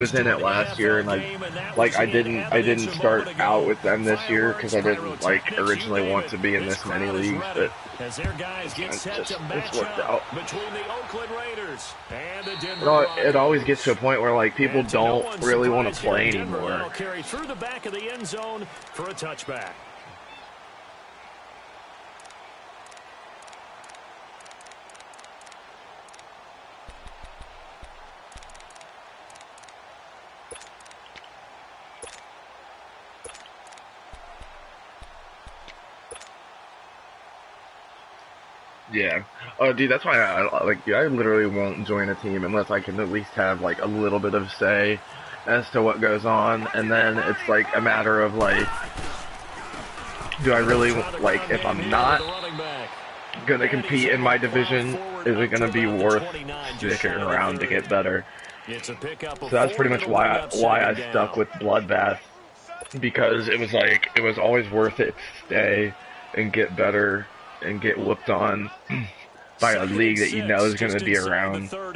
was in it last year, and I didn't start out with them this year because I didn't originally want to be in this many leagues, but it's worked out. It always gets to a point where people don't really want to play anymore. Carry through the back of the end zone for a touchback. Yeah. Oh, dude, that's why I literally won't join a team unless I can at least have a little bit of say as to what goes on, and then it's a matter of do I really if I'm not gonna compete in my division, is it gonna be worth sticking around to get better? So that's pretty much why I stuck with Bloodbath, because it was always worth it to stay and get better and get whooped on by a league that you know is going to be around. Now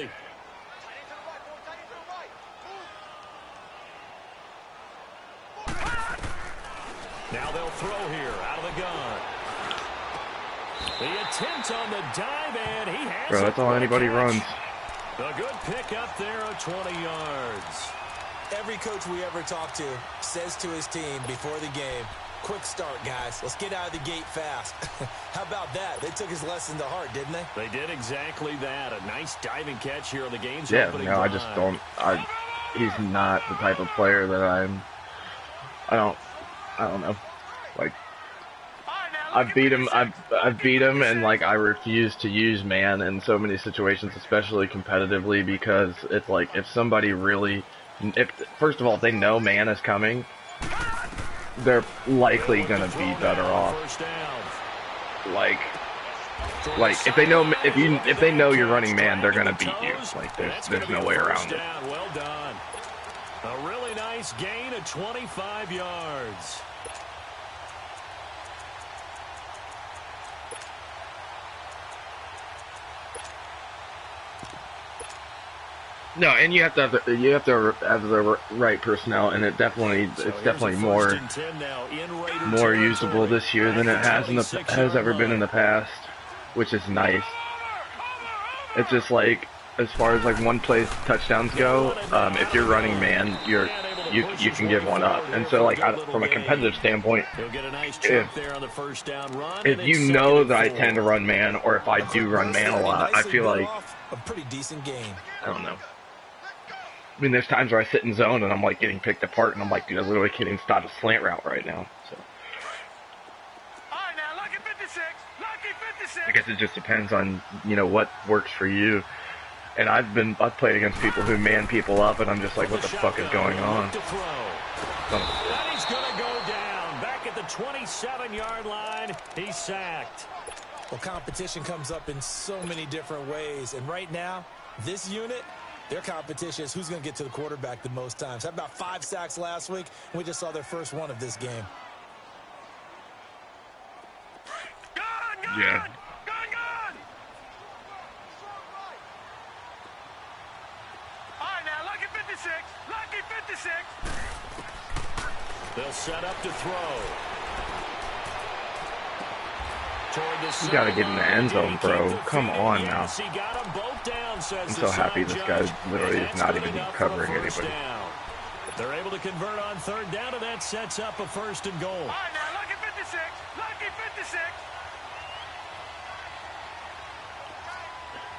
they'll throw here out of the gun. The attempt on the dive, and he has Bro, that's all anybody runs. A good pick up there of 20 yards. Every coach we ever talk to says to his team before the game, quick start, guys. Let's get out of the gate fast. How about that? They took his lesson to heart, didn't they? They did exactly that. A nice diving catch here on the game's opening drive. I just don't. He's not the type of player that I don't know. I've beat him. I've beat him, and I refuse to use man in so many situations, especially competitively, because it's if somebody really, first of all, if they know man is coming, they're likely gonna be better off. If they know you're running man, they're gonna beat you. There's no way around it. Well done. A really nice gain of 25 yards. No, and you have to have the right personnel, and it's definitely more usable this year than it has ever been in the past, which is nice. It's just as far as one play touchdowns go, if you're running man, you can give one up, and so from a competitive standpoint, if you know that I tend to run man, or if I do run man a lot, I feel a pretty decent game. I don't know. I mean, there's times where I sit in zone and I'm getting picked apart, and I'm dude, I literally can't even stop a slant route right now. So I guess it just depends on what works for you. And I've played against people who man people up, and I'm just what the fuck is going on? And he's gonna go down back at the 27-yard line. He's sacked. Well, competition comes up in so many different ways, and right now, this unit, their competition is who's going to get to the quarterback the most times. Had about 5 sacks last week, and we just saw their first one of this game. Yeah. All right, now, lucky 56. They'll set up to throw. You gotta get in the end zone, bro. Come on now. I'm so happy this guy literally is not even covering anybody. They're able to convert on third down, and that sets up a 1st and goal. All right, now, lucky 56.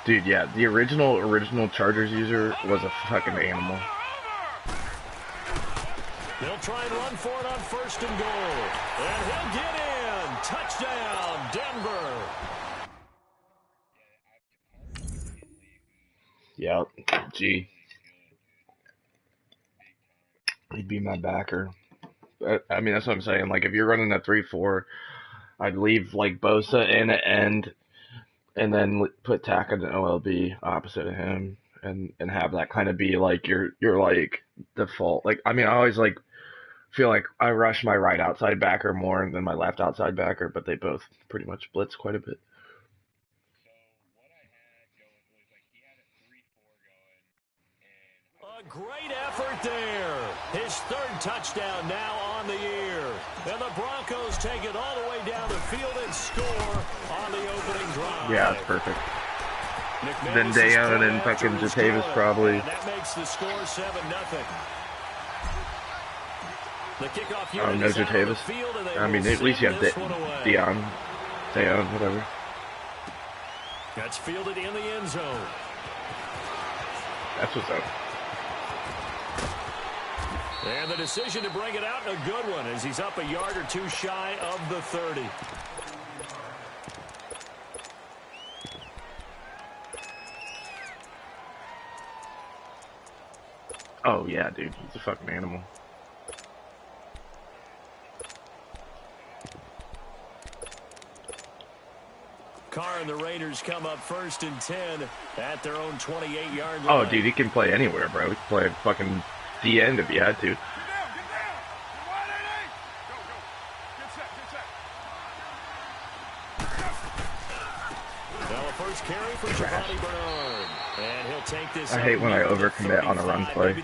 Dude, yeah, the original Chargers user was a fucking animal. They'll try and run for it on 1st and goal. And he'll get in. Touchdown, Denver. Yeah, gee. He'd be my backer. I mean, that's what I'm saying. If you're running a 3-4, I'd leave, Bosa in at end, and then put Tack in an OLB opposite of him, and have that kind of be, your default. I mean, I always, feel like I rush my right outside backer more than my left outside backer, but they both pretty much blitz quite a bit. A great effort there. His third touchdown now on the year. And the Broncos take it all the way down the field and score on the opening drive. Yeah, it's perfect. Then Dayon and fucking Jatavis probably. And that makes the score 7-0. The kickoff Oh, no Jatavis. I mean, at least you have Dayon, whatever. That's fielded in the end zone. That's what's up. And the decision to bring it out, a good one, as he's up a yard or two shy of the 30. Oh, yeah, dude. He's a fucking animal. Carr and the Raiders come up 1st and 10 at their own 28-yard line. Oh, dude, he can play anywhere, bro. He can play fucking the end if he had to. Now a first carry for Giovanni Bernard. And he'll take this. I hate when I overcommit on a run play.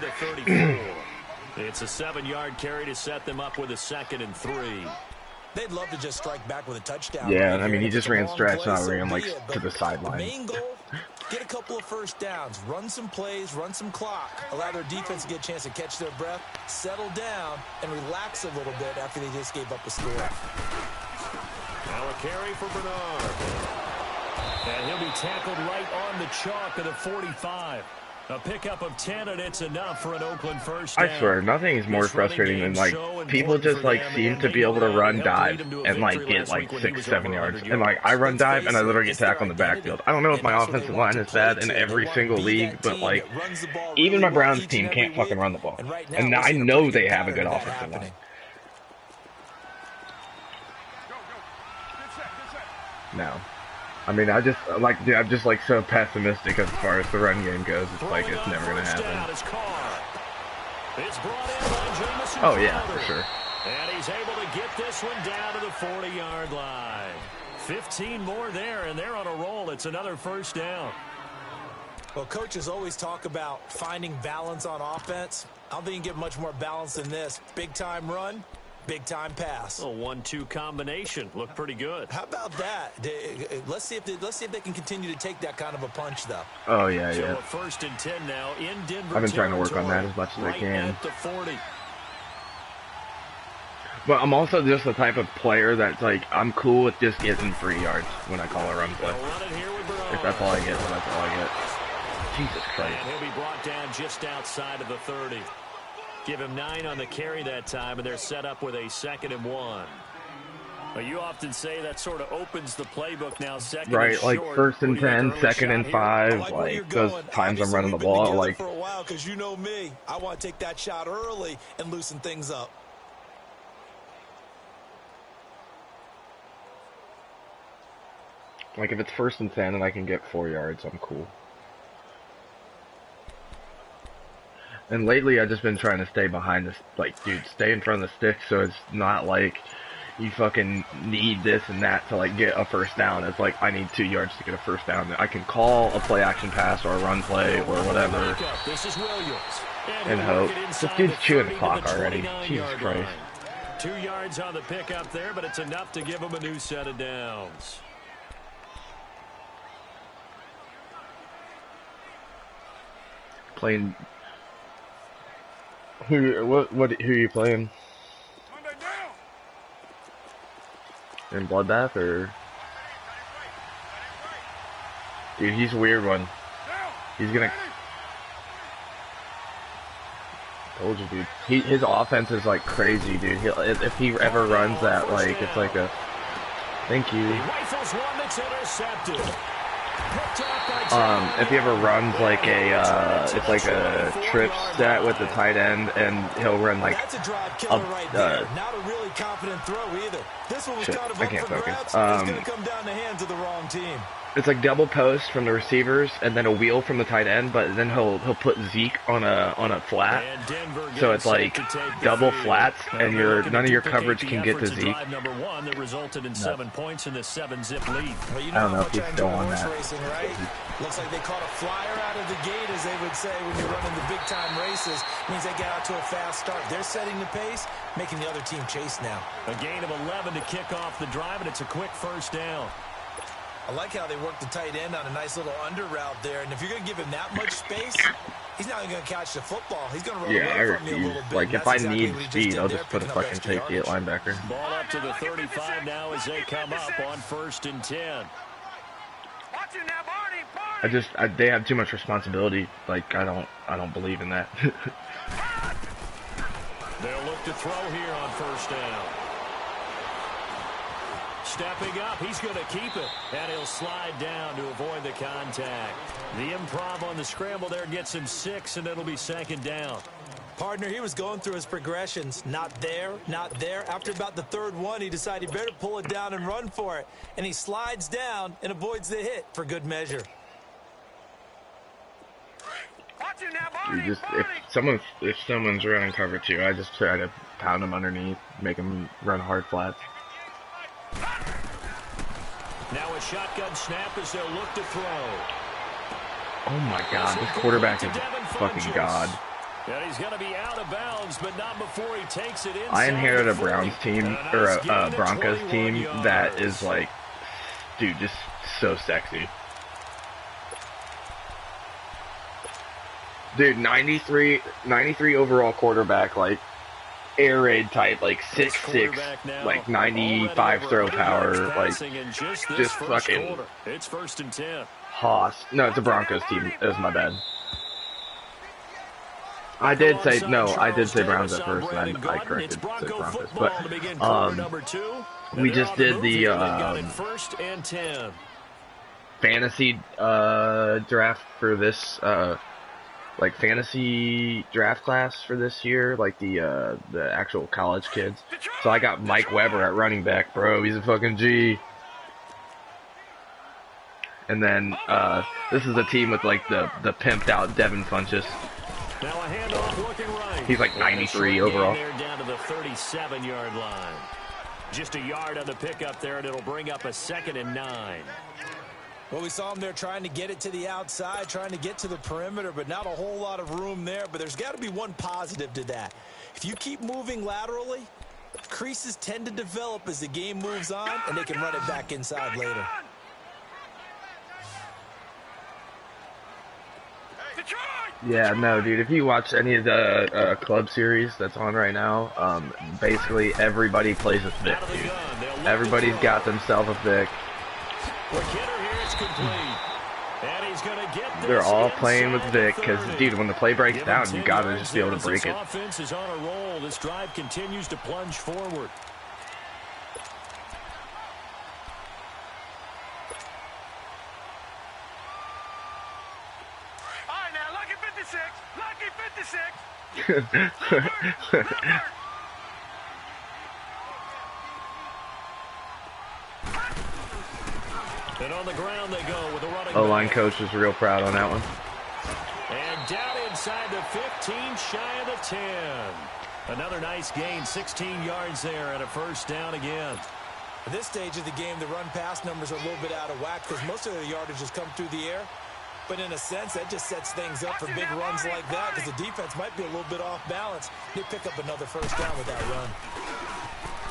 It's a 7-yard carry to set them up with a 2nd and 3. They'd love to just strike back with a touchdown. Yeah, right I mean, he here. just It's a ran long stretch, play, not so ran, like, be it, to the but sideline. The main goal, get a couple of first downs, run some plays, run some clock, allow their defense to get a chance to catch their breath, settle down, and relax a little bit after they just gave up a score. Now a carry for Bernard. And he'll be tackled right on the chalk at the 45. A pickup of 10, and it's enough for an Oakland first down. I swear, nothing is more frustrating than, like, people just, like, seem to be able to run dive and, like, get, like, 6, 7 yards. And, like, I run dive and I literally get tackled in the backfield. I don't know if my offensive line is bad in every single league, but, like, even my Browns team can't fucking run the ball. And I know they have a good offensive line. No. I mean, I'm just like so pessimistic as far as the run game goes. It's like it's never gonna happen. Oh yeah, for sure. And he's able to get this one down to the 40-yard line. 15 more there, and they're on a roll. It's another first down. Well, coaches always talk about finding balance on offense. I don't think you can get much more balance than this. Big-time run, big-time pass. A 1-2 combination. Looked pretty good. How about that? Let's see if they can continue to take that kind of a punch, though. Oh, yeah, So yeah. a 1st and 10 now in Denver. I've been trying to work on that as much as I can. At the 40. But I'm also just the type of player that's like, I'm cool with just getting 3 yards when I call a run play. If that's all I get, then that's all I get. Jesus Christ. And he'll be brought down just outside of the 30. Give him 9 on the carry that time, and they're set up with a 2nd and 1. Well, you often say that sort of opens the playbook now. Second right, and like short. 1st and 10, 2nd and 5, like those times I'm running the ball, like. For a while, because you know me, I want to take that shot early and loosen things up. Like if it's 1st and 10 and I can get 4 yards, I'm cool. And lately, I've just been trying to stay behind this, like, dude, stay in front of the stick, so it's not like you fucking need this and that to, like, get a first down. It's like, I need 2 yards to get a first down. I can call a play-action pass or a run play or whatever and hope. This dude's chewing the clock already. Jesus Christ. 2 yards on the pickup there, but it's enough to give him a new set of downs. Playing... Who are you playing? In Bloodbath or? Dude, he's a weird one. He's gonna. Told you, dude. His offense is like crazy, dude. If he ever runs that, like it's like a. Thank you. If he ever runs like it's like a trip set with the tight end, and he'll run like that's a drive killer right there. Not a really confident throw either. This one was shit, kind of I up can't for focus. grabs. It's going to come down the hands of the wrong team. It's like double post from the receivers and then a wheel from the tight end, but then he'll put Zeke on a flat. So it's like double flats, and none of your coverage can get to Zeke. Number one that resulted in 7 points in the 7-zip lead. Well, you I don't know how if much he's I still enjoy on horse that. racing, right? Looks like they caught a flyer out of the gate, as they would say when you're running the big-time races. Means they get out to a fast start. They're setting the pace, making the other team chase now. A gain of 11 to kick off the drive, and it's a quick first down. I like how they work the tight end on a nice little under route there. And if you're going to give him that much space, he's not even going to catch the football. He's going to run away from you a little bit. Like, if I need speed, I'll just put a fucking safety at linebacker. Ball up to the 35 now as they come up on 1st and 10. They have too much responsibility. Like, I don't believe in that. They'll look to throw here on 1st down. Stepping up, he's going to keep it, and he'll slide down to avoid the contact. The improv on the scramble there gets him 6, and it'll be 2nd down. Partner, he was going through his progressions. Not there, not there. After about the 3rd one, he decided he better pull it down and run for it. And he slides down and avoids the hit for good measure. You just if someone's running cover 2, I just try to pound them underneath, make them run hard flats. Now a shotgun snap as they'll look to throw. Oh my god, this quarterback is fucking god. And he's going to be out of bounds, but not before he takes it inside. I inherited a Browns team, or a Broncos team that is like, dude, just so sexy. Dude, 93 overall quarterback, like, air raid type, like 6'6", like 95 throw power, like, just fucking. It's 1st and 10. Hoss. No, it's a Broncos team. It was my bad. I did say Browns at first, and I corrected to Broncos. But we just did the fantasy draft for this like fantasy draft class for this year, like the actual college kids. So I got Mike Weber at running back, bro. He's a fucking G. And then this is a team with like the pimped out Devin Funchess. Now a handoff looking right. He's like 93 overall. They're down to the 37-yard line. Just a yard on the pickup there, and it'll bring up a 2nd and 9. Well, we saw him there trying to get it to the outside, trying to get to the perimeter, but not a whole lot of room there. But there's got to be one positive to that. If you keep moving laterally, creases tend to develop as the game moves on, and they can run it back inside later. Yeah, no, dude, if you watch any of the club series that's on right now, basically everybody plays with Vic, dude. Everybody's got themselves a Vic. They're all playing with Vic because, dude, when the play breaks down, you gotta just be able to break it. Offense is on a roll. This drive continues to plunge forward. And on the ground they go with a running O-line coach was real proud on that one. And down inside the 15, shy of the 10. Another nice gain, 16 yards there and a 1st down again. At this stage of the game, the run-pass numbers are a little bit out of whack because most of the yardage has come through the air. But in a sense, that just sets things up for big runs like that because the defense might be a little bit off balance. They pick up another 1st down with that run.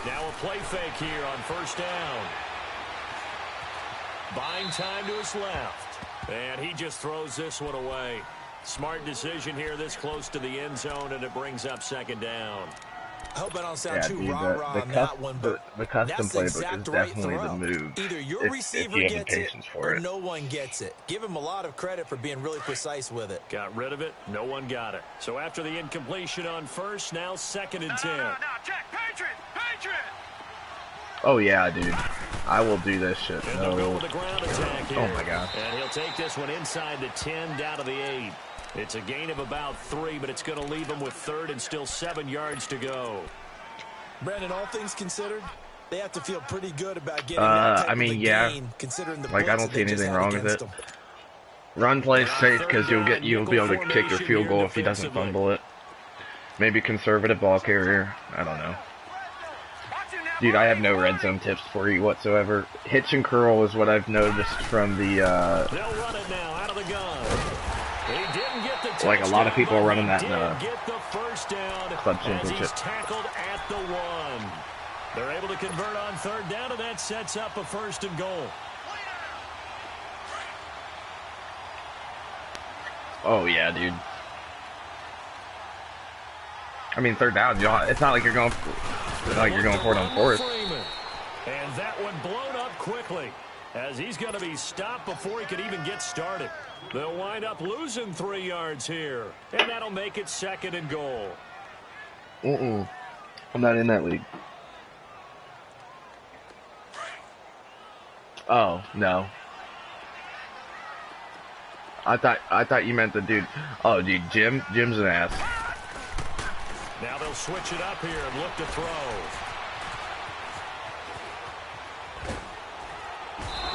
Now a play fake here on 1st down. Buying time to his left. And he just throws this one away. Smart decision here this close to the end zone, and it brings up 2nd down. I hope I don't sound too rah-rah on that one, but the custom that's the playbook exact is right definitely throw. the move. Either your receiver if you have gets the it patience for or it. no one gets it. Give him a lot of credit for being really precise with it. Got rid of it. No one got it. So after the incompletion on 1st, now 2nd and 10. Check. Patriot! Oh yeah, dude. I will do this shit. And they'll go with the ground attack here. Oh my god. And he'll take this one inside the 10, down to the 8. It's a gain of about 3, but it's going to leave him with 3rd and still 7 yards to go. Brandon, all things considered, They have to feel pretty good about getting that type I mean, of a yeah. gain, considering the Like, I don't see anything wrong with it. them. Run play's safe because you'll be able to kick your field goal if he doesn't fumble it. Maybe conservative ball carrier. I don't know. Dude, I have no red zone tips for you whatsoever. Hitch and curl is what I've noticed from the, They'll run it now out of the gun. He didn't get the like a lot of people are running that in get the first down club as championship. he's tackled at the 1. They're able to convert on 3rd down, and that sets up a 1st and goal. Oh yeah, dude. I mean, 3rd down, it's not like you're going for it on 4th. And that one blown up quickly, as he's going to be stopped before he could even get started. They'll wind up losing 3 yards here, and that'll make it 2nd and goal. I'm not in that league. Oh, no. I thought you meant the dude. Oh, dude, Jim's an ass. Now they'll switch it up here and look to throw.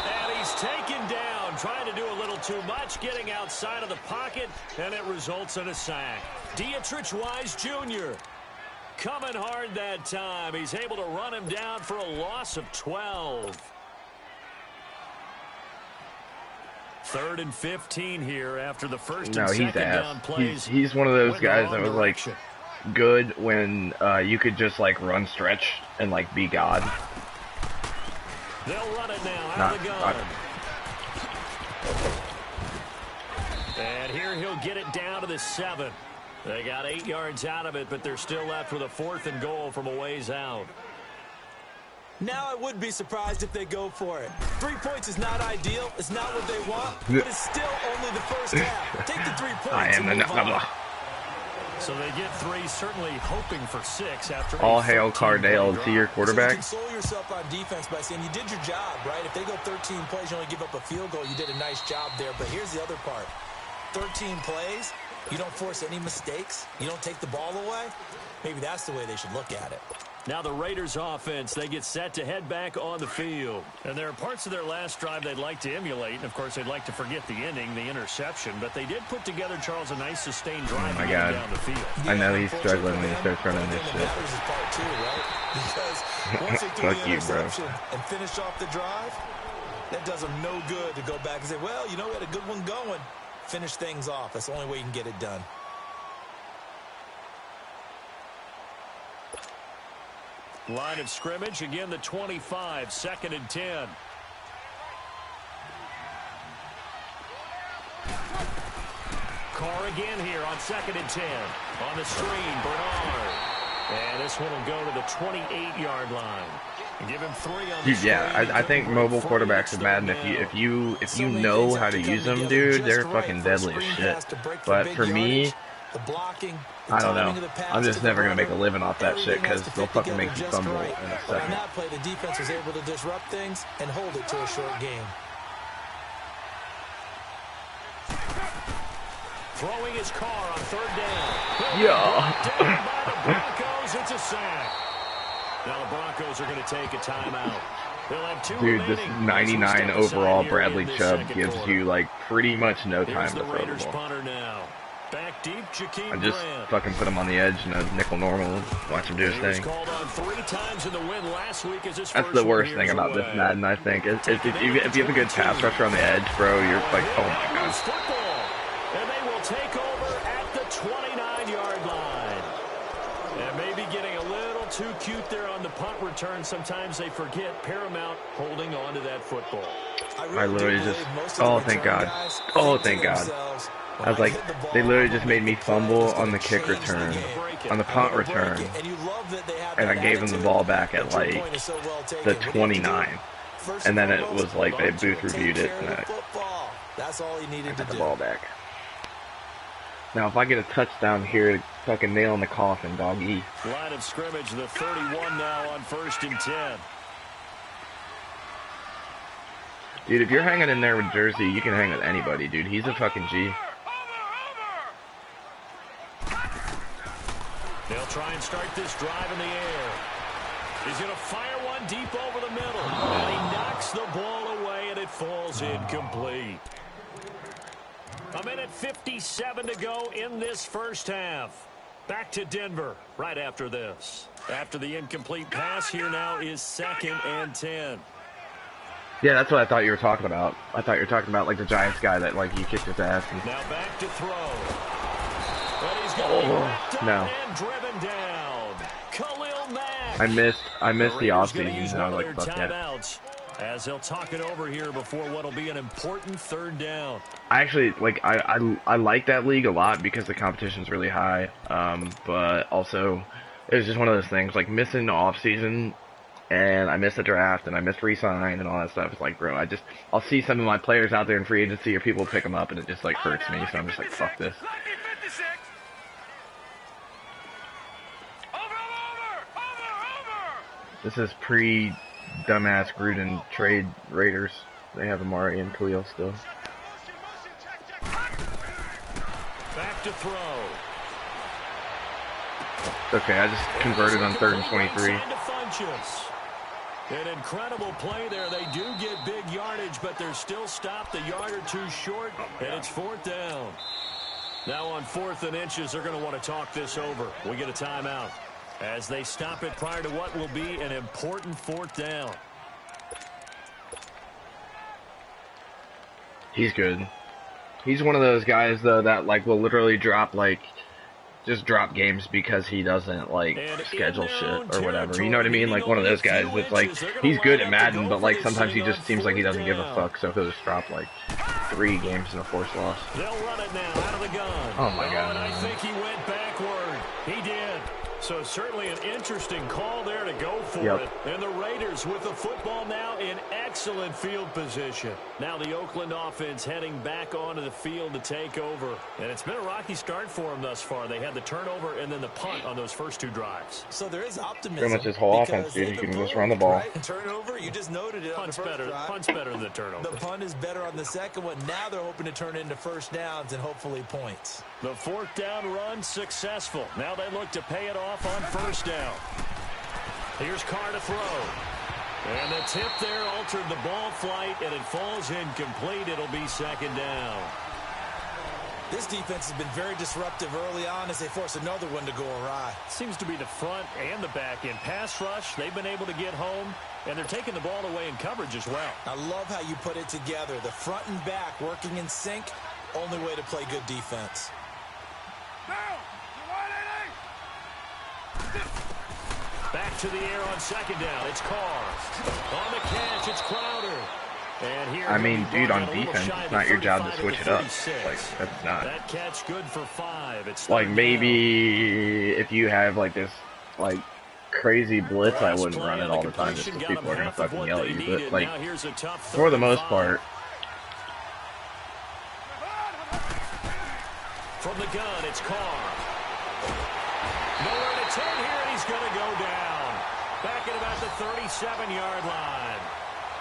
And he's taken down, trying to do a little too much, getting outside of the pocket, and it results in a sack. Dietrich Wise Jr. coming hard that time. He's able to run him down for a loss of 12. 3rd and 15 here after the first and second down plays. He's one of those guys that was like good when you could just like run stretch and like be God. They'll run it now out of the gun. And here he'll get it down to the 7. They got 8 yards out of it, but they're still left with a 4th and goal from a ways out. Now I would be surprised if they go for it. 3 points is not ideal. It's not what they want, but it's still only the first half. Take the 3 points. I am the So they get 3, certainly hoping for 6 after. All hail Cardale. Is he your quarterback? So you console yourself on defense by saying you did your job, right? If they go 13 plays, you only give up a field goal. You did a nice job there. But here's the other part. 13 plays, you don't force any mistakes. You don't take the ball away. Maybe that's the way they should look at it. Now the Raiders offense, they get set to head back on the field. And there are parts of their last drive they'd like to emulate. And, of course, they'd like to forget the ending, the interception. But they did put together, Charles, a nice sustained drive to get down the field. I know he's struggling when he starts running this shit. Part too, right? Because once they threw the interception and finish off the drive, that does them no good to go back and say, well, you know, we had a good one going. Finish things off. That's the only way you can get it done. Line of scrimmage, again the 25, 2nd and 10. Carr again here on 2nd and 10. On the screen, Bernard. And this one will go to the 28-yard line. And give him 3 on the dude, yeah, I think mobile quarterbacks are bad, and if you know how to use them, dude, they're fucking deadly as shit. But for me, I don't know. I'm just never going to make a living off that shit because they'll fucking make you fumble in a second. On that play, the defense was able to disrupt things and hold it to a short game. Throwing his car on 3rd down. Yeah. Down by the Broncos, it's a sack. Now the Broncos are going to take a timeout. They'll have 2 dude, this 99 overall Bradley Chubb gives quarter. you like pretty much no time to throw the ball. Punter now. Back deep, I just fucking put him on the edge in a nickel normal, watch him do his thing. That's the worst thing about this Madden, I think. If you have a good pass rusher on the edge, bro, you're like, oh my god. And they will take over at the 29-yard line. And maybe getting a little too cute there on the punt return. Sometimes they forget Paramount holding on to that football. I literally just, oh thank God. Oh thank God. I was like, they literally just made me fumble on the kick return, on the punt return, and I gave them the ball back at like the 29, and then it was like they booth reviewed it, and I got the ball back. Now if I get a touchdown here, fucking nail in the coffin, doggy. Line of scrimmage, the 31 now on 1st and 10. Dude, if you're hanging in there with Jersey, you can hang with anybody, dude. He's a fucking G. They'll try and start this drive in the air. He's going to fire one one deep over the middle. And he knocks the ball away, and it falls incomplete. 1:57 to go in this first half. Back to Denver right after this. After the incomplete pass, here now is 2nd and 10. Yeah, that's what I thought you were talking about. I thought you were talking about like the Giants guy that like you kicked his ass. And... Now back to throw. And he's going to be wrapped up and driven down. Khalil Mack. I missed the offseason. I was like, fuck timeouts as they'll talk it over here before what'll be an important 3rd down. I actually like I like that league a lot because the competition's really high. But also it was just one of those things like missing the off season, and I missed the draft and I missed re-sign and all that stuff. It's like, bro, I'll see some of my players out there in free agency or people pick them up and it just like hurts me. So I'm just like, fuck this. This is pre-dumbass Gruden trade Raiders. They have Amari and Khalil still. Back to throw. Okay, I just converted on 3rd and 23. An incredible play there. They do get big yardage, but they're still stopped a yard or two short, and it's 4th down. Now on 4th and inches, they're going to want to talk this over. We get a timeout as they stop it prior to what will be an important 4th down. He's good. He's one of those guys, though, that like will literally drop just drop games because he doesn't like schedule shit or whatever. You know what I mean? Like one of those guys that's like he's good at Madden, but like sometimes he just seems like he doesn't give a fuck. So he'll just drop like 3 games in a forced loss. They'll run it now out of the gun. Oh my god! And I think he went backward. He did. So certainly an interesting call there to go for it. And the Raiders with the football now in excellent field position. Now the Oakland offense heading back onto the field to take over. And it's been a rocky start for them thus far. They had the turnover and then the punt on those first 2 drives. So there is optimism. Pretty much his whole offense, dude. You can just run the ball. Right? Turnover, you just noted it. Punt's better. Punt's better than the turnover. The punt is better on the second one. Now they're hoping to turn into first downs and hopefully points. The 4th down run successful. Now they look to pay it off on 1st down. Here's Carr to throw. And the tip there altered the ball flight, and it falls incomplete. It'll be 2nd down. This defense has been very disruptive early on as they force another one to go awry. Seems to be the front and the back end. Pass rush, they've been able to get home, and they're taking the ball away in coverage as well. I love how you put it together. The front and back working in sync, only way to play good defense. Back to the air on 2nd down. It's Carr. On the catch, it's Crowder. And here I mean, dude, on defense, it's not your job to switch it up. Like, that's not. That catch good for 5. It's like maybe if you have like this like crazy blitz, I wouldn't run it all the time just because people are gonna fucking yell at you. But like for the most part. From the gun, it's Carr. Nowhere to turn here, and he's going to go down. Back at about the 37-yard line.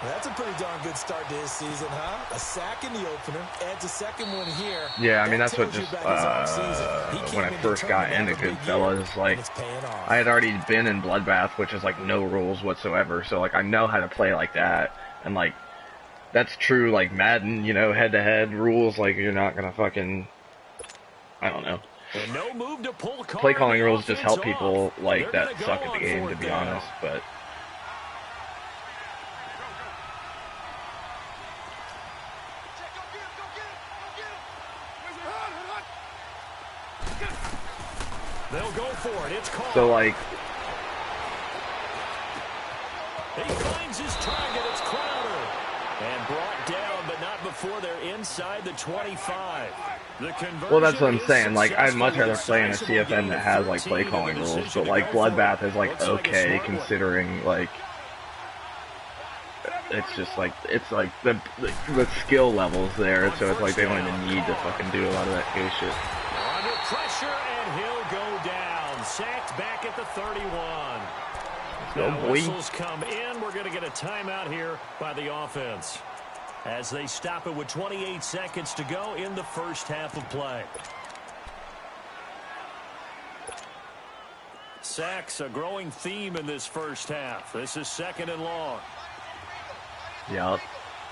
That's a pretty darn good start to his season, huh? A sack in the opener, adds a second one here. Yeah, I mean, that's what just, when I first got into Goodfellas, like, I had already been in Bloodbath, which is, like, no rules whatsoever, so, like, I know how to play like that, and, like, that's true, like, Madden, you know, head-to-head rules, like, you're not gonna fucking, I don't know. No move to pull play calling rules just help people, like, that suck at the game, to be honest, but... They'll go for it. It's Carr. So, like... He finds his target. It's Crowder. And brought down, but not before they're inside the 25. Well, that's what I'm saying. Like, I'd much rather play in a CFN that has, like, play calling rules. But, like, Bloodbath is, like, okay, considering, like... It's just, like, it's, like, the skill levels there. So it's, like, they don't even need to fucking do a lot of that gay shit. Under pressure, and he'll go down. Sacked back at the 31. Now whistles come in. We're going to get a timeout here by the offense as they stop it with 28 seconds to go in the first half of play. Sacks, a growing theme in this first half. This is 2nd and long. Yup.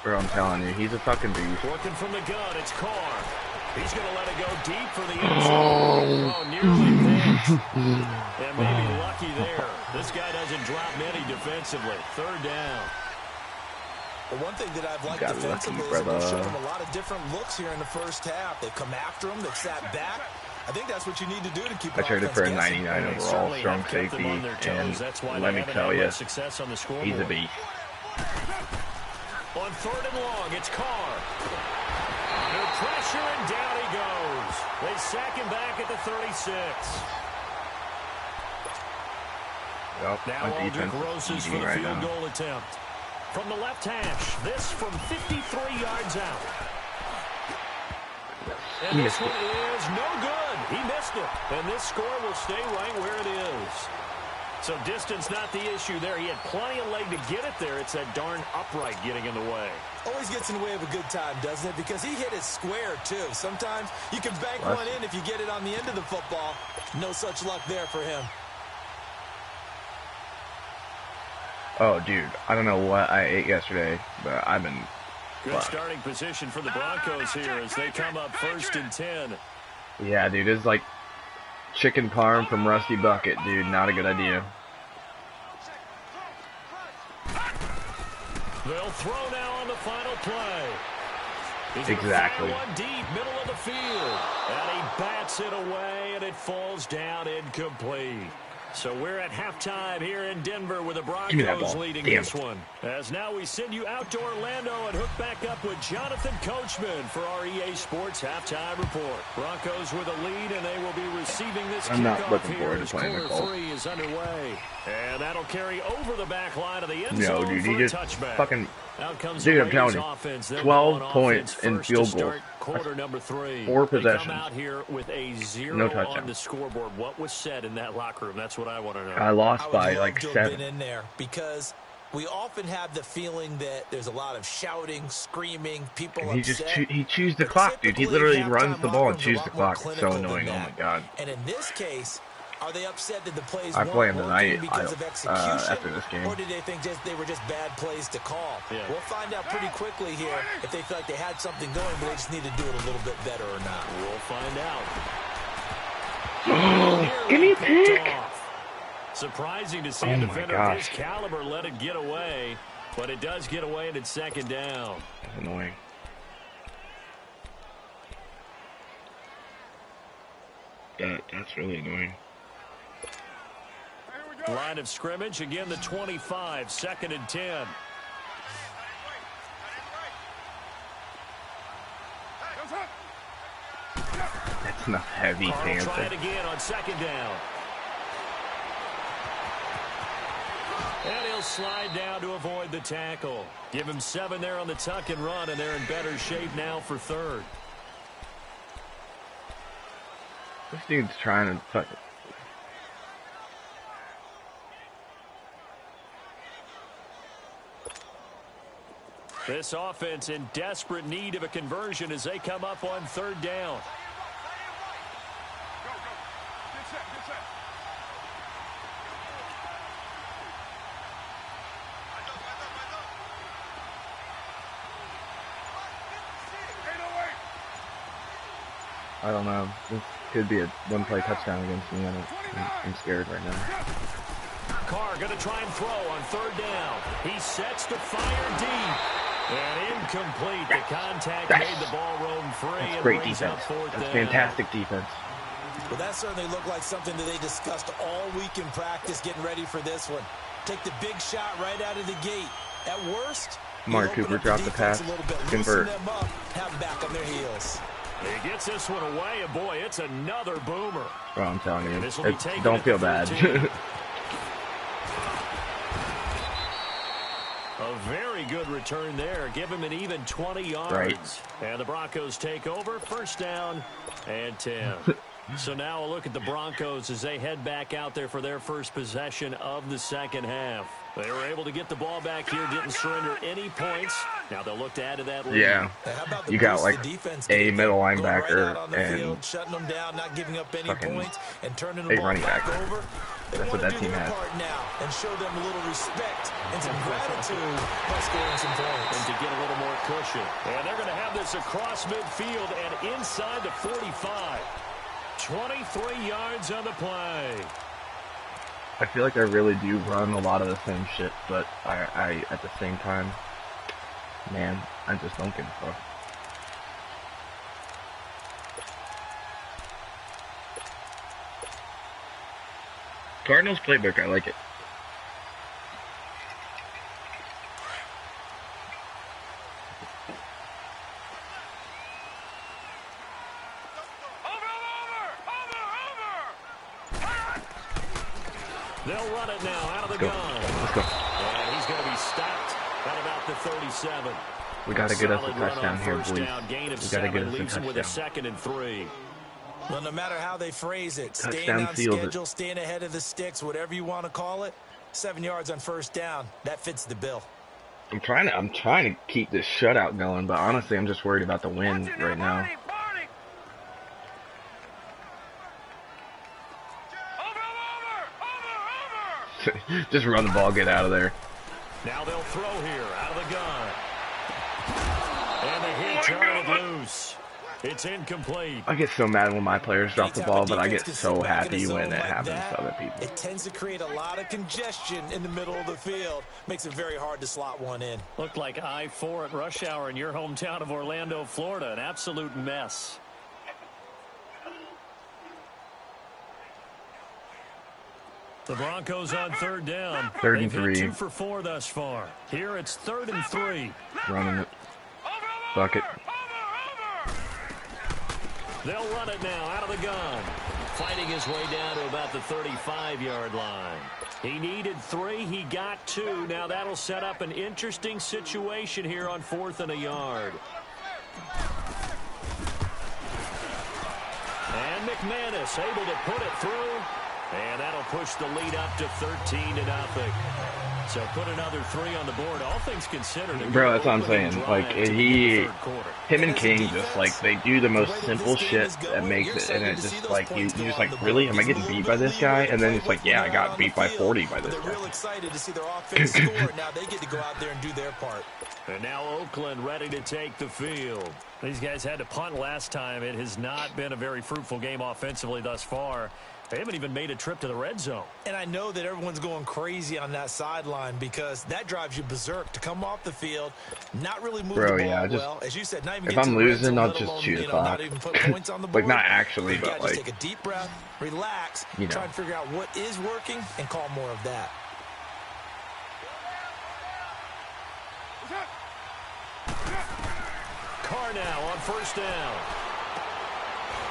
Bro, I'm telling you, he's a fucking beast. Working from the gun, it's Carr. He's going to let it go deep for the end zone. Oh, nearly picked. And maybe lucky there. This guy doesn't drop many defensively. 3rd down. Well, one thing that I've liked defensively is they've shown them a lot of different looks here in the first half. They've come after him. They've sat back. I think that's what you need to do to keep I traded for a 99 overall strong safety, and let me tell you, he's a beast. On 3rd and long, it's Carr. No pressure, and down he goes. They sack him back at the 36. Yep, now Aldrich Roses for the field goal attempt. From the left hash, this from 53 yards out. And this one is no good. He missed it. And this score will stay right where it is. So distance not the issue there. He had plenty of leg to get it there. It's that darn upright getting in the way. Always gets in the way of a good time, doesn't it? Because he hit it square, too. Sometimes you can bank one in if you get it on the end of the football. No such luck there for him. Oh, dude, I don't know what I ate yesterday, but I've been... Good starting position for the Broncos here as they come up 1st and 10. Yeah, dude, it's like chicken parm from Rusty Bucket, dude. Not a good idea. They'll throw now on the final play. Exactly. One deep, middle of the field. And he bats it away, and it falls down incomplete. So we're at halftime here in Denver with the Broncos leading this one. As now we send you out to Orlando and hook back up with Jonathan Coachman for our EA Sports Halftime Report. Broncos with a lead, and they will be receiving this kickoff here as quarter 3 is underway. And that'll carry over the back line of the end zone dude, for he a just touchback. fucking... Dude, I'm telling you, 12 points in field goals. Quarter number 3. 4 possessions. They come out here with a 0 no touchdown on the scoreboard. What was said in that locker room? That's what I want to know. I lost by like 7. Been in there because we often have the feeling that there's a lot of shouting, screaming, people upset. He chews the clock, dude. He literally runs the ball and chews the clock. It's so annoying. Oh my god. And in this case, are they upset that the plays I play him tonight because of execution, after this game, or did they think they were just bad plays to call? Yeah. We'll find out pretty quickly here if they feel like they had something going, but they just need to do it a little bit better or not. We'll find out. Give me a pick. Surprising to see a defender of his caliber let it get away, but it does get away, and it's 2nd down. That's annoying. That's really annoying. Line of scrimmage, again the 25, 2nd and 10. That's not heavy, Panther. Try it again on 2nd down. And he'll slide down to avoid the tackle. Give him 7 there on the tuck and run, and they're in better shape now for 3rd. This dude's trying to fuck it. This offense in desperate need of a conversion as they come up on 3rd down. I don't know. This could be a one-play touchdown against me. I'm scared right now. Carr going to try and throw on 3rd down. He sets to fire deep. And incomplete. The contact made the ball roam free. That's great defense. That's fantastic defense. Well, that certainly looked like something that they discussed all week in practice getting ready for this one. Take the big shot right out of the gate. At worst, Amari Cooper dropped the pass. Convert. Them up, have them back on their heels. He gets this one away, and boy, it's another boomer. Well, I'm telling you, don't feel bad. A very good return there. Give him an even 20 yards. Right. And the Broncos take over. 1st down and 10. So now a look at the Broncos as they head back out there for their first possession of the 2nd half. They were able to get the ball back here, didn't surrender any points. Now they'll look to add to that lead. Yeah, you got like a middle linebacker right and field, shutting them down, not giving up any points, and turning the a ball running back over. They That's what want to that do team their has. part now and show them a little respect and some gratitude by scoring some points. And to get a little more cushion. And they're going to have this across midfield and inside the 45. 23 yards on the play. I feel like I really do run a lot of the same shit, but I at the same time, man, I just don't give a fuck. Cardinals playbook, I like it. They'll run it now out of the gun. Let's go. And he's going to be stopped at about the 37. We gotta get us a Solid run touchdown on here, first boys. down, gain of We gotta get 7, us a leaves him with a touchdown. 2nd and 3. Well, no matter how they phrase it, staying Touchdown on seals it. schedule, staying ahead of the sticks, whatever you want to call it, 7 yards on first down, that fits the bill. I'm trying to keep this shutout going, but honestly, I'm just worried about the win right now. Just run the ball, get out of there. Now they'll throw here out of the gun. And they hit Jarrett loose. It's incomplete. I get so mad when my players drop the ball, but I get so happy when it happens to other people. It tends to create a lot of congestion in the middle of the field. Makes it very hard to slot one in. Looked like I-4 at rush hour in your hometown of Orlando, Florida. An absolute mess. The Broncos on 3rd down. 3rd and They've hit 3. 2 for 4 thus far. Here it's 3rd and 3. Running it. Bucket. They'll run it now out of the gun. Fighting his way down to about the 35-yard line. He needed 3. He got 2. Now that'll set up an interesting situation here on 4th and a yard. And McManus able to put it through. And that'll push the lead up to 13-0. So put another 3 on the board. All things considered. Bro, that's what I'm saying. Like, him and King just, like, they do the most simple shit that makes it, and it's just, like, you just, like, really? Am I getting beat by this guy? And then it's like, yeah, I got beat by 40 by this They're guy. real excited to see their offense score. Now they get to go out there and do their part. And now Oakland ready to take the field. These guys had to punt last time. It has not been a very fruitful game offensively thus far. They haven't even made a trip to the red zone. And I know that everyone's going crazy on that sideline because that drives you berserk to come off the field, not really move the ball well. As you said, not even if get to I'm the red losing, zone, I'll let just alone, chew the not clock. even put points on the board. Like, not actually, You but, gotta like, just take a deep breath, relax, you know. try and figure out what is working and call more of that. Carr now on 1st down.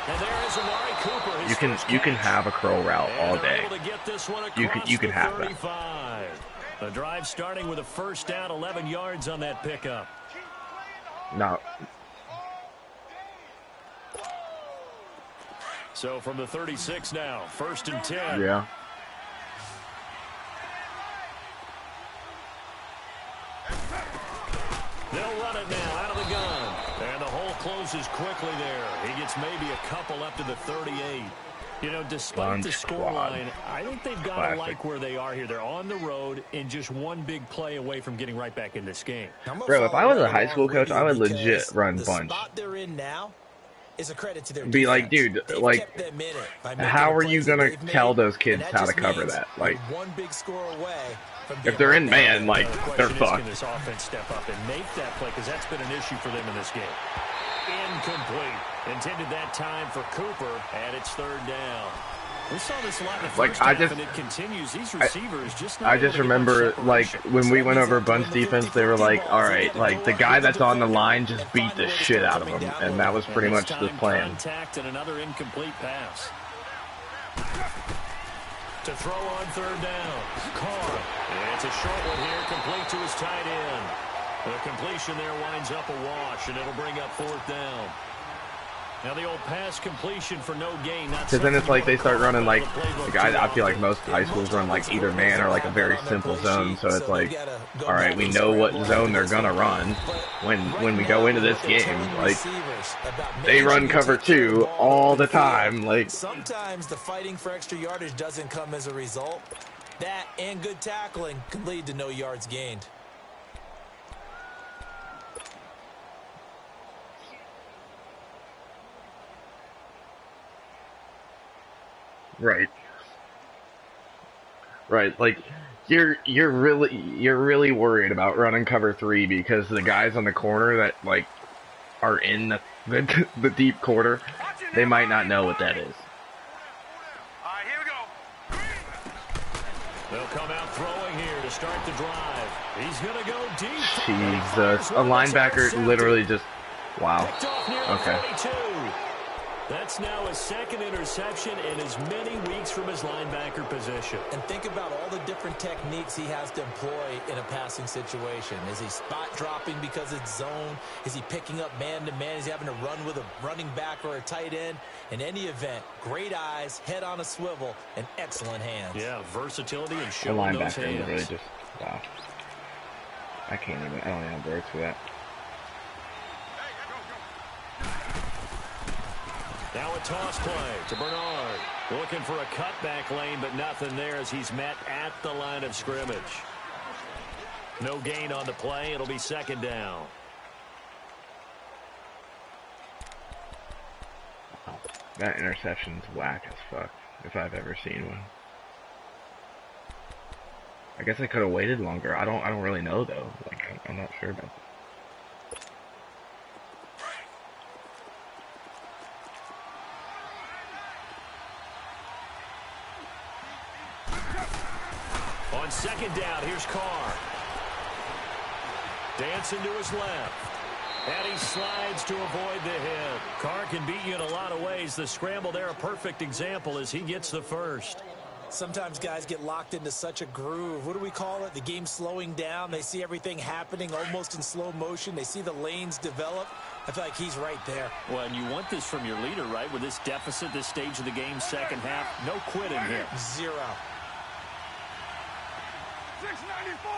And there is Amari Cooper. You can have a curl route all day. You can have that. The drive starting with a 1st down, 11 yards on that pickup. No. So from the 36 now, 1st and 10. Yeah. They'll run it now out of the gun. And the hole closes quickly there. He gets maybe a couple up to the 38. You know, despite the scoreline, I think they've got to like where they are here. They're on the road and just one big play away from getting right back in this game. Bro, if I was a high school coach, I would legit run bunch. The spot they're in now is a credit to their Be like, defense. dude, like, how are you going to tell those kids how to cover that? Like, one big score away from if they're in man, like, they're fucked. Can this offense step up and make that play? Because that's been an issue for them in this game. Incomplete. Intended that time for Cooper, and it's 3rd down. We saw this a lot in the first half, and it continues. These receivers just not I just remember, like, when we went over bunch defense, they were like, all right, like, the guy that's on the line just beat the shit out of him, and that was pretty much the plan. Contact and another incomplete pass. To throw on 3rd down. Carr. And it's a short one here, complete to his tight end. The completion there winds up a wash, and it'll bring up 4th down. Now the old pass completion for no gain. Because then it's like they start running like I feel like most high schools run like either man or like a very simple zone. So it's like, all right, we know what zone they're gonna run when we go into this game. Like they run cover 2 all the time. Like sometimes the fighting for extra yardage doesn't come as a result. That and good tackling can lead to no yards gained. Right, like you're really worried about running cover 3 because the guys on the corner that like are in the deep corner, they might not know what that is. All right, here we go. They'll come out throwing here to start the drive. He's gonna go deep. Jesus, a linebacker literally just wow. Okay. That's now his second interception in as many weeks from his linebacker position. And think about all the different techniques he has to employ in a passing situation. Is he spot dropping because it's zone? Is he picking up man-to-man? Is he having to run with a running back or a tight end? In any event, great eyes, head on a swivel, and excellent hands. Yeah, versatility and The showing those linebacker hands. really just wow. I don't even have words for that. Now a toss play to Bernard. Looking for a cutback lane, but nothing there as he's met at the line of scrimmage. No gain on the play. It'll be second down. That interception's whack as fuck, if I've ever seen one. I guess I could have waited longer. I don't really know though. Like I'm not sure about that. On second down, here's Carr. Dancing to his left. And he slides to avoid the hit. Carr can beat you in a lot of ways. The scramble there, a perfect example as he gets the first. Sometimes guys get locked into such a groove. What do we call it? The game slowing down. They see everything happening almost in slow motion. They see the lanes develop. I feel like he's right there. Well, and you want this from your leader, right? With this deficit, this stage of the game, second half, no quitting here. Zero. 694.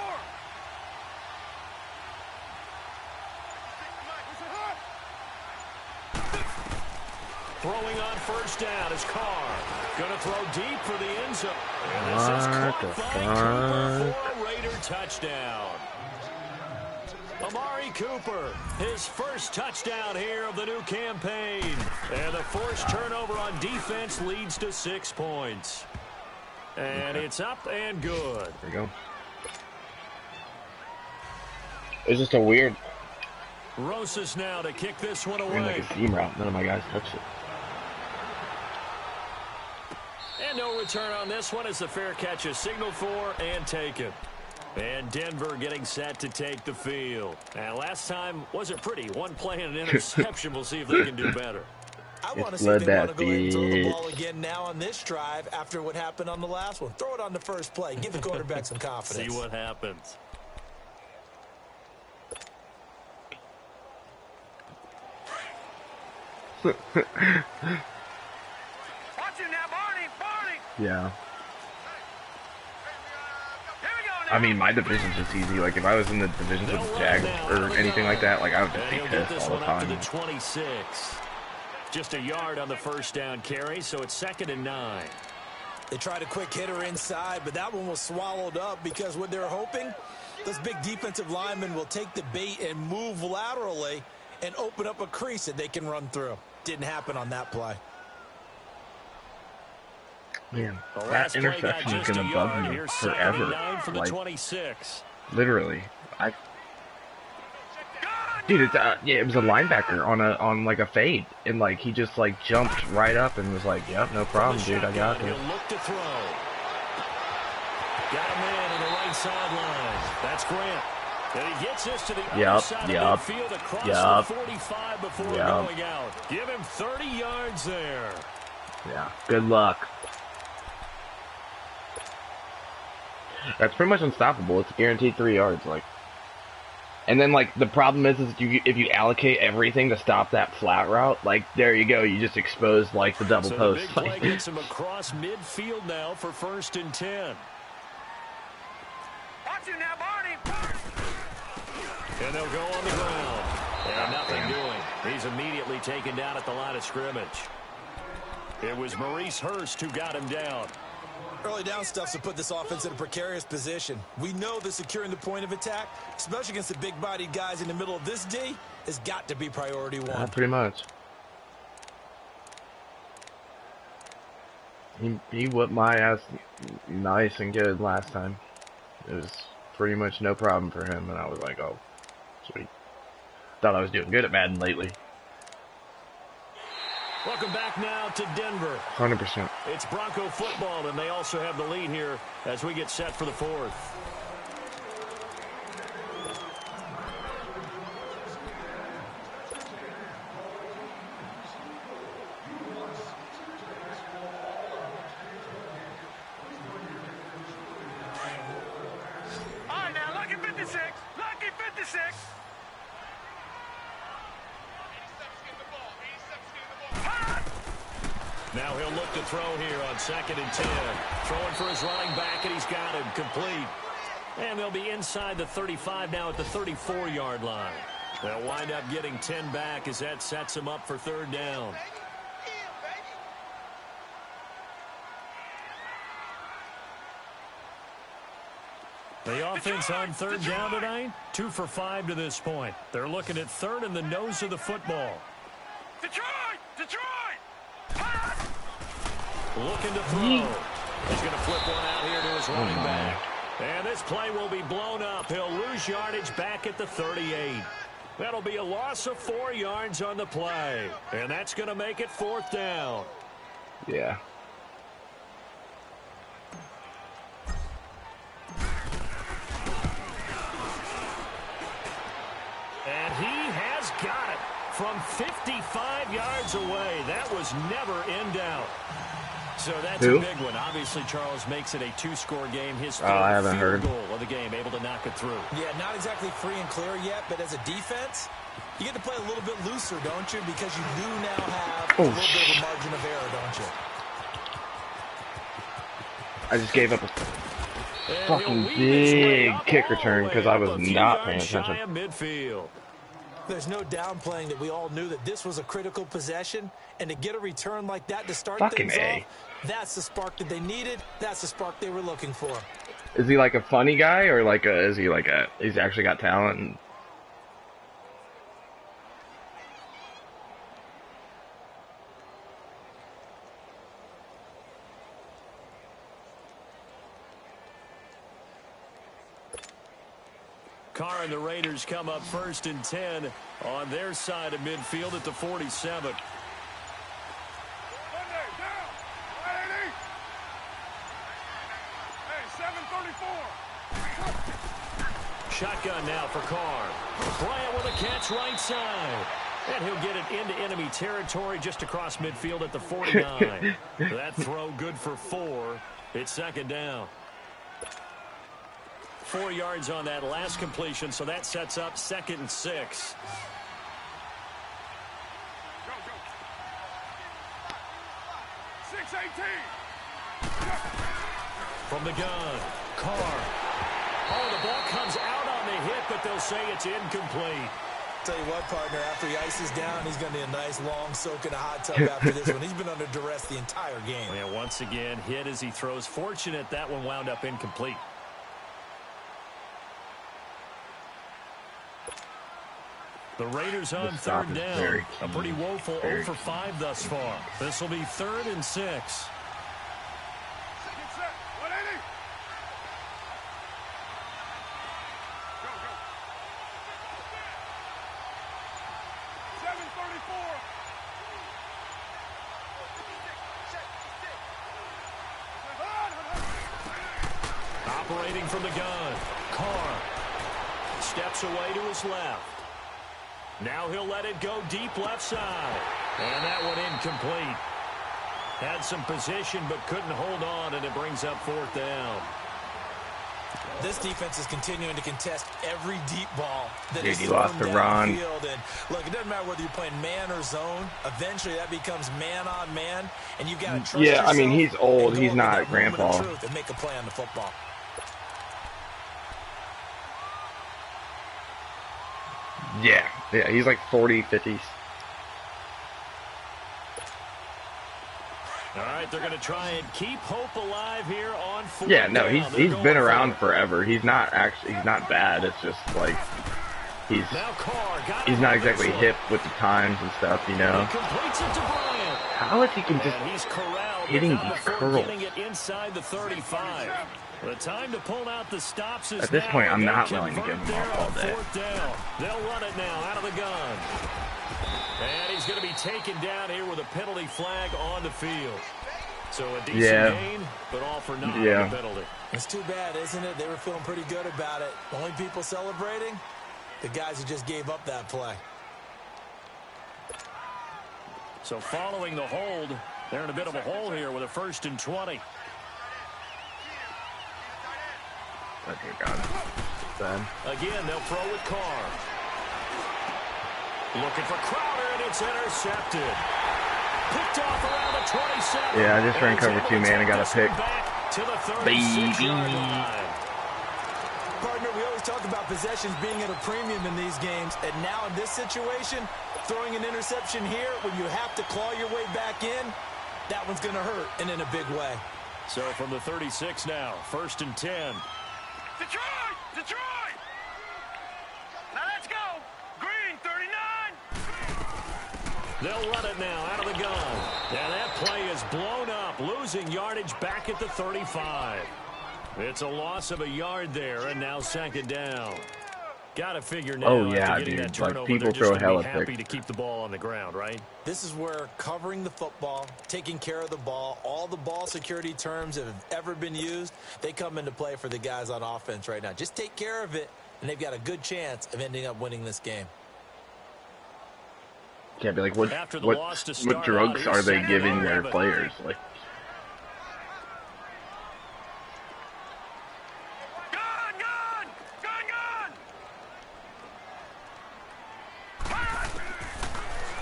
Throwing on first down is Carr. Gonna throw deep for the end zone. And this is caught by Cooper for a Raider touchdown. Amari Cooper, his first touchdown here of the new campaign. And the forced turnover on defense leads to 6 points. And it's up and good. There we go. It's just a weird. Rosas now to kick this one Ran like away. a seam route. None of my guys touched it. And no return on this one as the fair catch is signaled for and taken. And Denver getting set to take the field. And last time wasn't pretty. One play and an interception. We'll see if they can do better. I want to It's see if they want to bloodbath, go ahead and throw the bitch. ball again now on this drive after what happened on the last one. Throw it on the first play. Give the quarterback some confidence. See what happens. Watch him now, Barney. Yeah. Here we go now. I mean, my division's just easy. Like, if I was in the divisions with the Jags or anything like that, like, I would just And be he'll get pissed this all the one up to time. the 26. Just a yard on the first down carry, so it's 2nd and 9. They tried a quick hitter inside, but that one was swallowed up because what they're hoping, those big defensive linemen will take the bait and move laterally and open up a crease that they can run through. Didn't happen on that play. Man, The that last play got interception is just a going to bug yard. me Here's 2nd forever. and 9 for the Like, 26. literally. Dude, it's yeah, it was a linebacker on like a fade, and like he just like jumped right up and was like, "Yep, no problem, dude, I got this." He'll look to throw. Got a man on the right sideline. That's Grant. And he gets this to the other side of the midfield across the 45 before going out. Give him 30 yards there. Yeah, good luck. That's pretty much unstoppable. It's guaranteed 3 yards. Like, And then, like, the problem is if you allocate everything to stop that flat route, like, there you go. You just expose, like, the double So post. the big play gets him across midfield now for 1st and 10. Watch you now, Barney. And they'll go on the ground. And nothing doing. He's immediately taken down at the line of scrimmage. It was Maurice Hurst who got him down. Early down stuff's to put this offense in a precarious position. We know that securing the point of attack, especially against the big-bodied guys in the middle of this D, has got to be priority one. Pretty much. He whooped my ass nice and good last time. It was pretty much no problem for him, and I was like, oh, sweet. Thought I was doing good at Madden lately. Welcome back now to Denver. 100%. It's Bronco football, and they also have the lead here as we get set for the 4th. All right, now, lucky 56. Lucky 56. Now he'll look to throw here on 2nd and 10. Throwing for his running back, and he's got him complete. And they'll be inside the 35 now at the 34-yard line. They'll wind up getting 10 back as that sets them up for 3rd down. The offense on 3rd down tonight, 2 for 5 to this point. They're looking at 3rd and the nose of the football. Detroit! Detroit! Looking to throw. He's going to flip one out here to his running back. And this play will be blown up. He'll lose yardage back at the 38. That'll be a loss of 4 yards on the play. And that's going to make it 4th down. Yeah. And he has got it from 55 yards away. That was never in doubt. So that's a big one. Obviously, Charles makes it a 2-score game. His field goal of the game, able to knock it through. Yeah, not exactly free and clear yet, but as a defense, you get to play a little bit looser, don't you? Because you do now have a little bit of a margin of error, don't you? I just gave up a fucking big kick return because I was not paying attention. Midfield. There's no downplaying that we all knew that this was a critical possession, and to get a return like that to start things off, that's the spark that they needed. That's the spark they were looking for. Is he like a funny guy, or like is he like he's actually got talent? And... Carr and the Raiders come up 1st and 10 on their side of midfield at the 47. Shotgun now for Carr. Bryant with a catch right side. And he'll get it into enemy territory just across midfield at the 49. That throw good for 4. It's 2nd down. 4 yards on that last completion, so that sets up 2nd and 6. Go, go. 6-18. From the gun, Carr. Oh, the ball comes out on the hit, but they'll say it's incomplete. Tell you what, partner, after he ices down, he's going to need a nice long soak in a hot tub after this one. He's been under duress the entire game. Yeah, once again, hit as he throws. Fortunate that one wound up incomplete. The Raiders on 3rd down. A pretty woeful 0 for 5 thus far. This will be 3rd and 6. Get set. 180. Go, go. 734. Operating from the gun. Carr steps away to his left. Now he'll let it go deep left side. And that one incomplete. Had some position but couldn't hold on, and it brings up 4th down. This defense is continuing to contest every deep ball that is he lost the run. downfield. And look, it doesn't matter whether you're playing man or zone. Eventually, that becomes man on man, and you've got to trust yourself. I mean, he's old. He's not grandpa. And make a play on the football. Yeah, he's like 40, 50s. All right, they're going to try and keep hope alive here on 4th Yeah, no, down. he's been around forever. He's not bad. It's just like he's not exactly hip with the times and stuff, you know. How is he can just hitting these curls? Inside the 35. The time to pull out the stops is at this point, I'm not willing to give him off all day. They'll run it now out of the gun. And he's going to be taken down here with a penalty flag on the field. So a decent gain, but all for naught on the penalty. It's too bad, isn't it? They were feeling pretty good about it. Only people celebrating, the guys who just gave up that play. So following the hold, they're in a bit of a hole here with a 1st and 20. Okay, God. Again, they'll throw with Carr. Looking for Crowder, and it's intercepted. Picked off around the 27. Yeah, I just ran cover 2, man. I got a pick. To the 36-yard line. Partner, we always talk about possessions being at a premium in these games, and now in this situation, throwing an interception here when you have to claw your way back in, that one's going to hurt, and in a big way. So from the 36 now, 1st and 10. Detroit! Detroit! Now let's go! Green, 39! They'll run it now out of the gun. And that play is blown up, losing yardage back at the 35. It's a loss of a yard there, and now 2nd down. Got to figure now after getting that turnover, like people they're just throw going to be hella happy to keep the ball on the ground, right? This is where covering the football, taking care of the ball, all the ball security terms that have ever been used, they come into play for the guys on offense right now. Just take care of it, and they've got a good chance of ending up winning this game. Can't be like, what drugs are they giving their players? Like,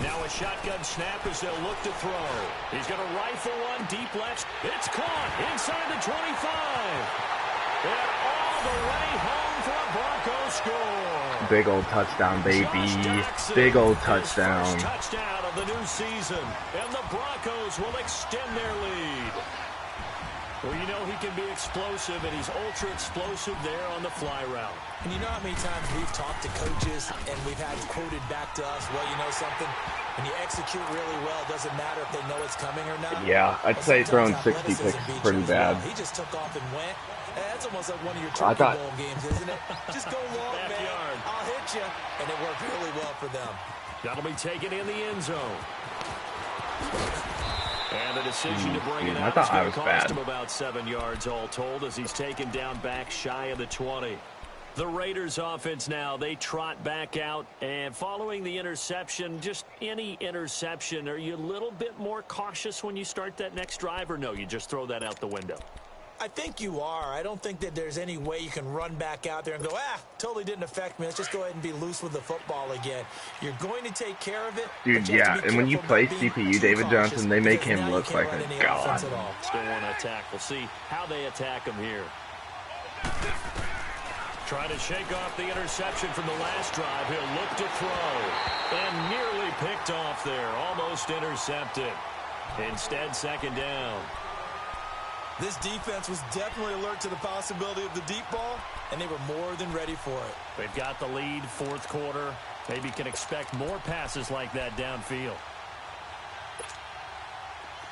Now a shotgun snap as they'll look to throw. He's going to rifle one deep left. It's caught inside the 25. And all the way home for a Broncos score. Big old touchdown, baby. Big old touchdown. First touchdown of the new season. And the Broncos will extend their lead. Well, you know he can be explosive, and he's ultra-explosive there on the fly route. And you know how many times we've talked to coaches, and we've had quoted back to us, well, you know something? When you execute really well, it doesn't matter if they know it's coming or not. Yeah, I'd say throwing 60 picks is pretty bad. He just took off and went. That's almost like one of your Turkey Bowl games, isn't it? Just go long, man. I'll hit you. And it worked really well for them. That'll be taken in the end zone. And the decision to bring it out is going to cost him about 7 yards all told as he's taken down back shy of the 20. The Raiders offense now, they trot back out, and following the interception, just any interception, are you a little bit more cautious when you start that next drive, or no, you just throw that out the window? I think you are. I don't think that there's any way you can run back out there and go, totally didn't affect me. Let's just go ahead and be loose with the football again. You're going to take care of it. Dude, yeah, and when you play CPU David Johnson, they make him look like a god. Still want to attack. We'll see how they attack him here. Trying to shake off the interception from the last drive. He'll look to throw. And nearly picked off there. Almost intercepted. Instead, 2nd down. This defense was definitely alert to the possibility of the deep ball, and they were more than ready for it. They've got the lead, 4th quarter. Maybe can expect more passes like that downfield.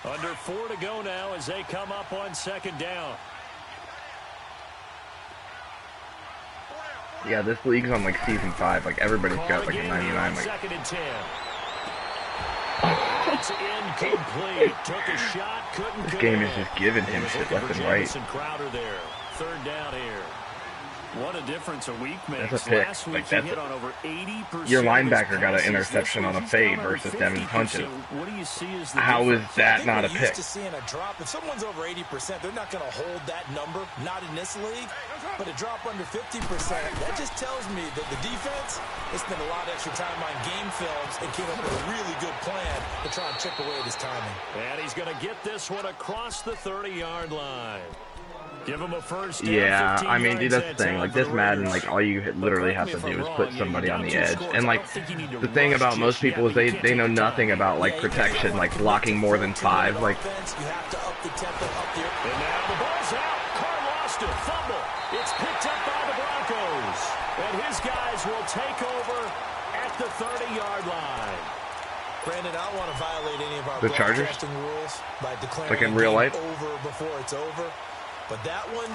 Under 4 to go now as they come up on 2nd down. Yeah, this league's on like season 5. Like everybody's got like a 99. Like 2nd and 10. It's incomplete. Took a shot, couldn't. This game is just giving him shit left and right. Crowder there. 3rd down here. What a difference a week makes. That's a pick. Last like week that's hit on over 80%. Your linebacker got an interception on a fade versus Devin Punches. What do you see as the How is that not a pick? pick? Used to seeing a drop. If someone's over 80%, they're not going to hold that number. Not in this league. But to drop under 50%, that just tells me that the defense has spent a lot of extra time on game films and came up with a really good plan to try and chip away at his timing. And he's going to get this one across the 30-yard line. Give him a first down. Yeah, I mean, dude, that's the thing. Like, this Madden, like, all you literally have to do is put somebody on the edge. And, like, the thing about most people is they know nothing about, like, protection, like, blocking more than 5. Like, And now the ball's out. Carr lost it. Fumble. It's picked up by the Broncos. And his guys will take over at the 30-yard line. Brandon, I don't want to violate any of our the Chargers? broadcasting rules by declaring Like in real life? over before it's over. But that one,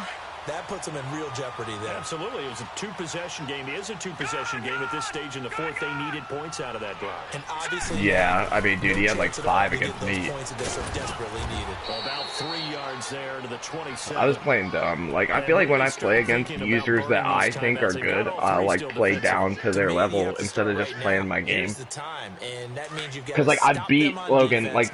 that puts them in real jeopardy there. Absolutely. It was a two-possession game. It is a two-possession game at this stage in the fourth. They needed points out of that drive. And obviously, yeah, I mean, dude, he had like 5 against me. Points that they're so desperately needed. About 3 yards there to the 27. I was playing dumb. Like, I feel like when I play against users that I think are good, I'll, like, play down to their level instead of just playing my game. Because, like, I beat Logan, like,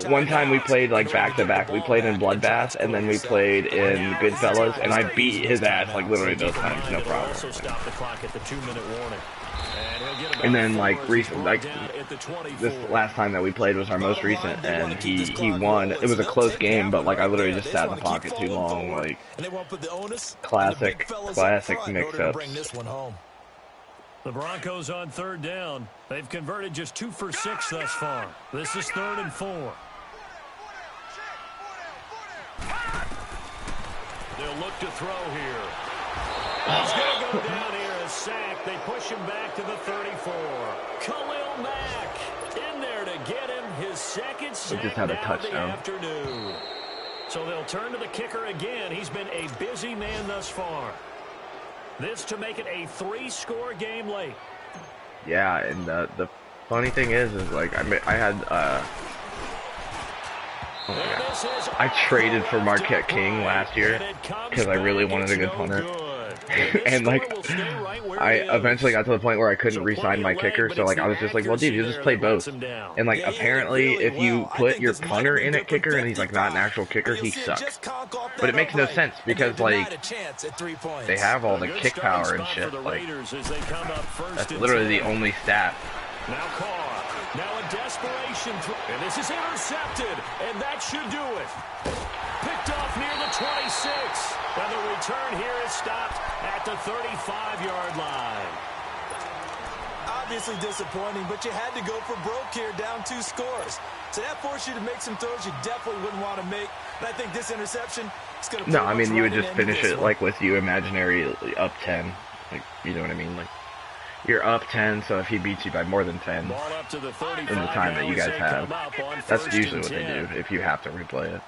one time we played, like, back-to-back. We played in Bloodbath, and then we played in Goodfellas, and I beat his ass, like, literally those times, no problem. And then, like, recent, like, this last time that we played was our most recent, and he won. It was a close game, but, like, I literally just sat in the pocket too long, like, classic mix-ups. The Broncos on third down. They've converted just 2 for 6 thus far. This is 3rd and 4. They'll look to throw here. He's going to go down here, a sack. They push him back to the 34. Khalil Mack in there to get him his second sack just had a now of the touchdown. afternoon. So they'll turn to the kicker again. He's been a busy man thus far. This to make it a 3-score game late. Yeah, and the funny thing is like, I had, oh my God. I traded for Marquette King last year because I really wanted a good punter. And, like, I eventually got to the point where I couldn't re-sign my kicker, so, like, I was just like, well, dude, you just play both. And, like, apparently, if you put your punter in at kicker and he's, like, not an actual kicker, he sucks. But it makes no sense because, like, they have all the kick power and shit. Like, that's literally the only stat. Now Carr, now a desperation throw, and this is intercepted, and that should do it. Picked off near the 26, and the return here is stopped at the 35-yard line. Obviously disappointing, but you had to go for broke here, down 2 scores. So that forced you to make some throws you definitely wouldn't want to make. And I think this interception is going to... No, I mean, you would just finish it, like, with you imaginary up 10. Like, you know what I mean? Like, you're up 10, so if he beats you by more than 10 in the time that you guys have, that's usually what they do if you have to replay it.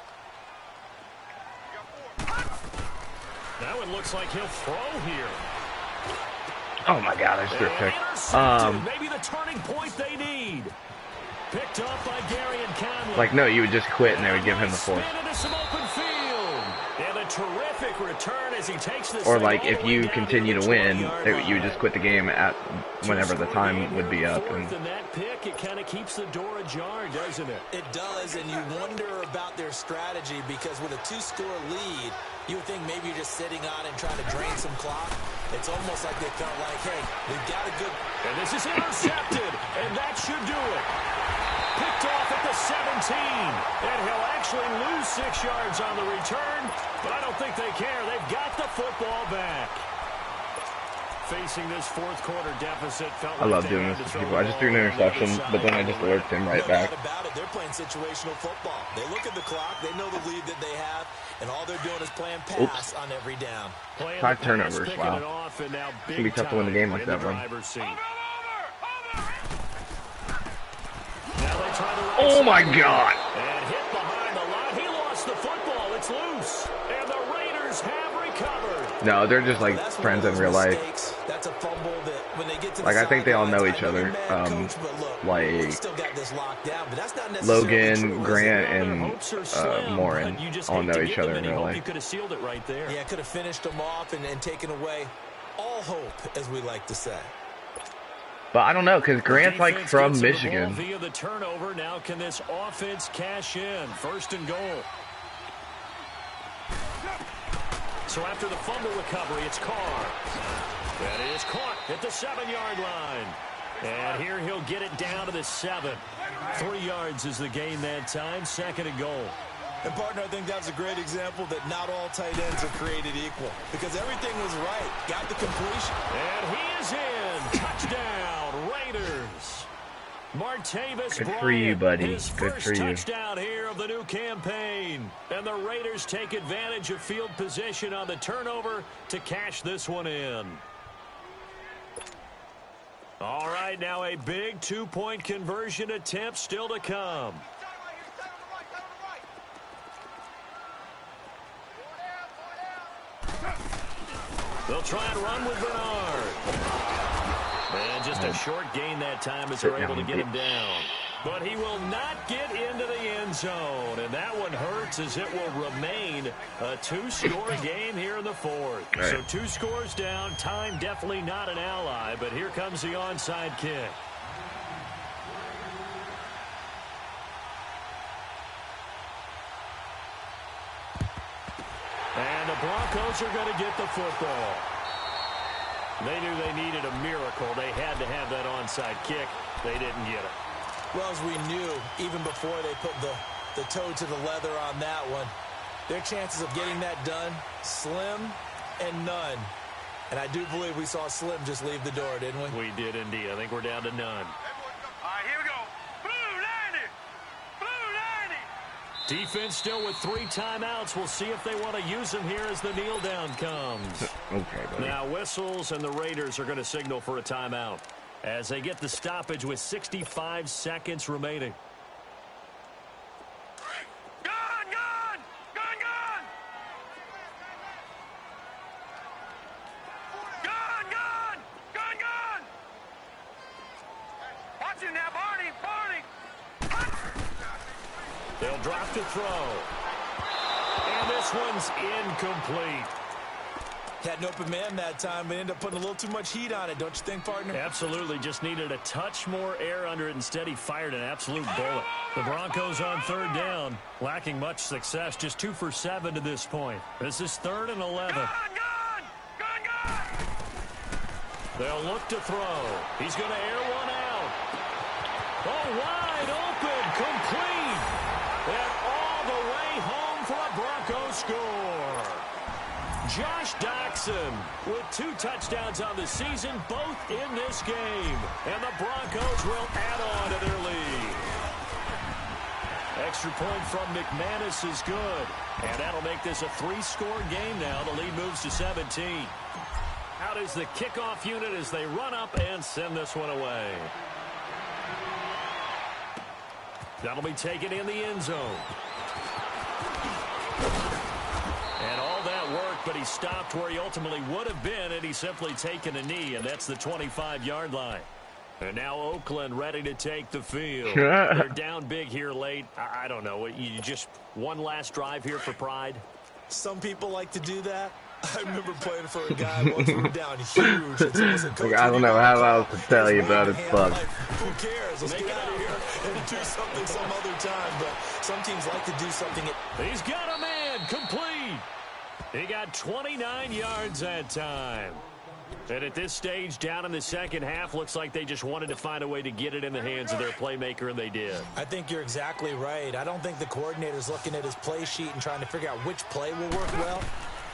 Now it looks like he'll throw here. Oh my God, I just threw a pick. Maybe the turning point they need. Picked up by Gary and Conley. Like, no, you would just quit and they would give him the fourth. And a terrific return as he takes this. Or, like, if you continue to win, you would just quit the game at whenever the time would be up. And that pick, it kind of keeps the door ajar, doesn't it? It does, and you wonder about their strategy because with a 2-score lead, you would think maybe you're just sitting on and trying to drain some clock. It's almost like they felt like, hey, we've got a good... And this is intercepted, and that should do it. Picked off at the 17, and he'll actually lose 6 yards on the return, but I don't think they care. They've got the football back. Facing this fourth quarter deficit, I love doing this to people. I just threw an interception, but then I just lurked him right back. They're playing situational football. They look at the clock, they know the lead that they have, and all they're doing is playing pass on every down. 5 turnovers, wow. It's going to be tough to win the game like that one. Oh my God! And hit behind the line. He lost the football. It's loose. And the Raiders have recovered. No, they're just like friends in real life. That's a fumble that when they get to the like, I think they all know each other. Like Logan, Grant, and Morin all know each other in real life. You could have sealed it right there. Yeah, could have finished them off and taken away all hope, as we like to say. But I don't know, because Grant's like from Michigan. Via the turnover, now can this offense cash in? 1st and goal. So after the fumble recovery, it's Carr. And it is caught at the 7-yard line. And here he'll get it down to the 7. 3 yards is the gain that time, 2nd and goal. And, partner, I think that's a great example that not all tight ends are created equal because everything was right. Got the completion. And he is in. Touchdown, Raiders. Martavis Good for you, buddy. his Good first for you. touchdown here of the new campaign. And the Raiders take advantage of field position on the turnover to cash this one in. All right, now a big 2-point conversion attempt still to come. They'll try and run with Bernard. And just a short gain that time as they're able to get him down. But he will not get into the end zone. And that one hurts as it will remain a 2-score game here in the 4th. Right. So 2 scores down. Time definitely not an ally. But here comes the onside kick. And the Broncos are going to get the football. They knew they needed a miracle. They had to have that onside kick. They didn't get it. Well, as we knew, even before they put the toe to the leather on that one, their chances of getting that done, slim and none. And I do believe we saw Slim just leave the door, didn't we? We did indeed. I think we're down to none. All right, here we go. Blue 90. Blue 90. Defense still with 3 timeouts. We'll see if they want to use them here as the kneel down comes. Okay, buddy. Now whistles, and the Raiders are going to signal for a timeout as they get the stoppage with 65 seconds remaining. Gun, gun. Gun, gun. Gun, gun. Gun, gun. Watch it now, Barney. Barney. They'll drop to throw. And this one's incomplete. Had an open man that time, but ended up putting a little too much heat on it, don't you think, partner? Absolutely. Just needed a touch more air under it. Instead, he fired an absolute bullet. The Broncos on 3rd down, lacking much success. Just 2 for 7 to this point. This is 3rd and 11. Gun, gun. Gun, gun. They'll look to throw. He's going to air one out. Oh, wide open, complete. And all the way home for a Broncos score. Josh Doxson with 2 touchdowns on the season, both in this game. And the Broncos will add on to their lead. Extra point from McManus is good. And that'll make this a 3-score game now. The lead moves to 17. Out is the kickoff unit as they run up and send this one away. That'll be taken in the end zone. And all that work, but he stopped where he ultimately would have been, and he's simply taken a knee, and that's the 25-yard line. And now Oakland ready to take the field. They're down big here late. I don't know. You just one last drive here for pride? Some people like to do that. I remember playing for a guy once we were down huge. I don't know how else to tell you about it, but who cares? Let's get out of here and do something some other time. But some teams like to do something. He's got a man complete. He got 29 yards that time. And at this stage, down in the second half, looks like they just wanted to find a way to get it in the hands of their playmaker, and they did. I think you're exactly right. I don't think the coordinator's looking at his play sheet and trying to figure out which play will work well.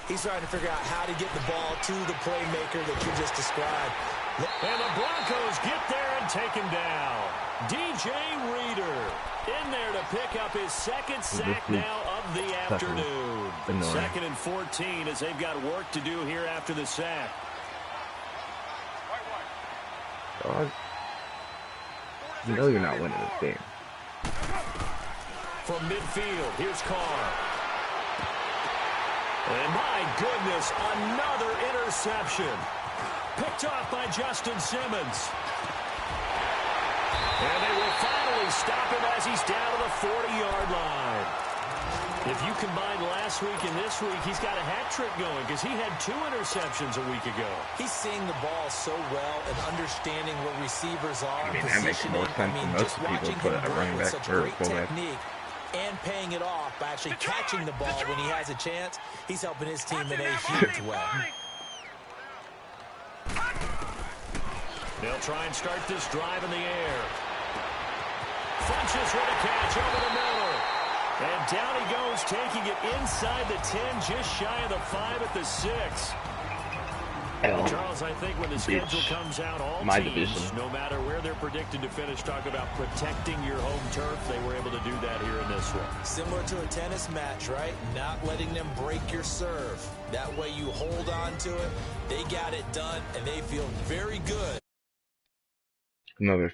He's trying to figure out how to get the ball to the playmaker that you just described. And the Broncos get there and take him down. DJ Reader in there to pick up his 2nd sack now of the afternoon. 2nd and 14 as they've got work to do here after the sack. You know you're not winning this game. From midfield, here's Carr. And my goodness, another interception. Picked off by Justin Simmons. And they will finally stop him as he's down to the 40-yard line. If you combine last week and this week, he's got a hat trick going because he had 2 interceptions a week ago. He's seeing the ball so well and understanding where receivers are. I mean, that makes more sense than most people put a running back or fullback. and paying it off by actually catching the ball when he has a chance. He's helping his team in a huge way. They'll try and start this drive in the air. Funches with a catch over the middle. And down he goes, taking it inside the 10, just shy of the 5 at the 6. Charles, I think when the schedule comes out, all teams, no matter where they're predicted to finish, talk about protecting your home turf. They were able to do that here in this one. Similar to a tennis match, right? Not letting them break your serve. That way you hold on to it. They got it done, and they feel very good. Another